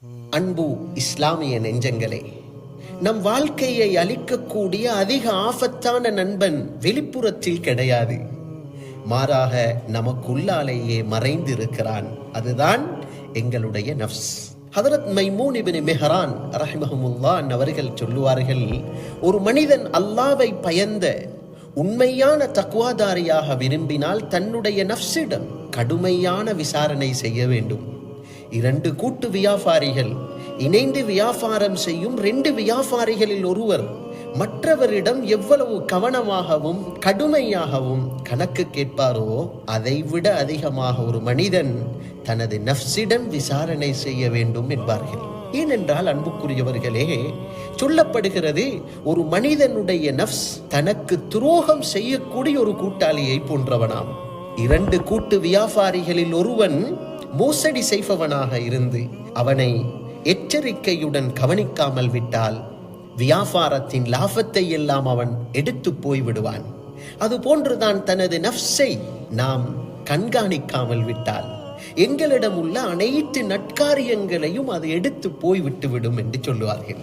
அன்பு இஸ்லாமிய நெஞ்சங்களே, நம் வாழ்க்கையை அளிக்கக்கூடிய அதிக ஆபத்தான நண்பன் வெளிப்புறத்தில் கிடையாது, மாறாக நமக்குள்ளாலேயே மறைந்திருக்கிறான். அதுதான் எங்களுடைய நஃப்ஸ். ஹதரத் மைமூன் இப்னு மிஹ்ரான் ரஹிமஹுல்லாஹ் அவர்கள் சொல்லுவார்கள், ஒரு மனிதன் அல்லாஹ்வை பயந்த உண்மையான தக்வாதாரியாக விரும்பினால் தன்னுடைய நஃப்ஸிடம் கடுமையான விசாரணை செய்ய வேண்டும். 2 கூட்டு வியாபாரிகள் இணைந்து வியாபாரம் செய்யும் 2 வியாபாரிகளில் ஒருவர் மற்றவரிடம் எவ்வளவு கவனமாகவும் கடுமையாகவும் கணக்கு கேட்பாரோ அதைவிட அதிகமாக ஒரு மனிதன் தனது நஃப்ஸிடம் விசாரணை செய்ய வேண்டும் என்பார்கள். ஏனென்றால் அன்புக்குரியவர்களே, சொல்லப்படுகிறது, ஒரு மனிதனுடைய நஃப்ஸ் தனக்கு துரோகம் செய்யக்கூடிய ஒரு கூட்டாளியை போன்றவனாம். 2 கூட்டு வியாபாரிகளில் ஒருவன் மோசடி செய்பவனாக இருந்து அவனை எச்சரிக்கையுடன் கவனிக்காமல் விட்டால் வியாபாரத்தின் லாபத்தை எல்லாம் அவன் எடுத்து போய்விடுவான். அதுபோன்றுதான் தனது நஃப்ஸை நாம் கண்காணிக்காமல் விட்டால் எங்களிடம் உள்ள அனைத்து நற்காரியங்களையும் அது எடுத்து போய்விட்டுவிடும் என்று சொல்லுவார்கள்.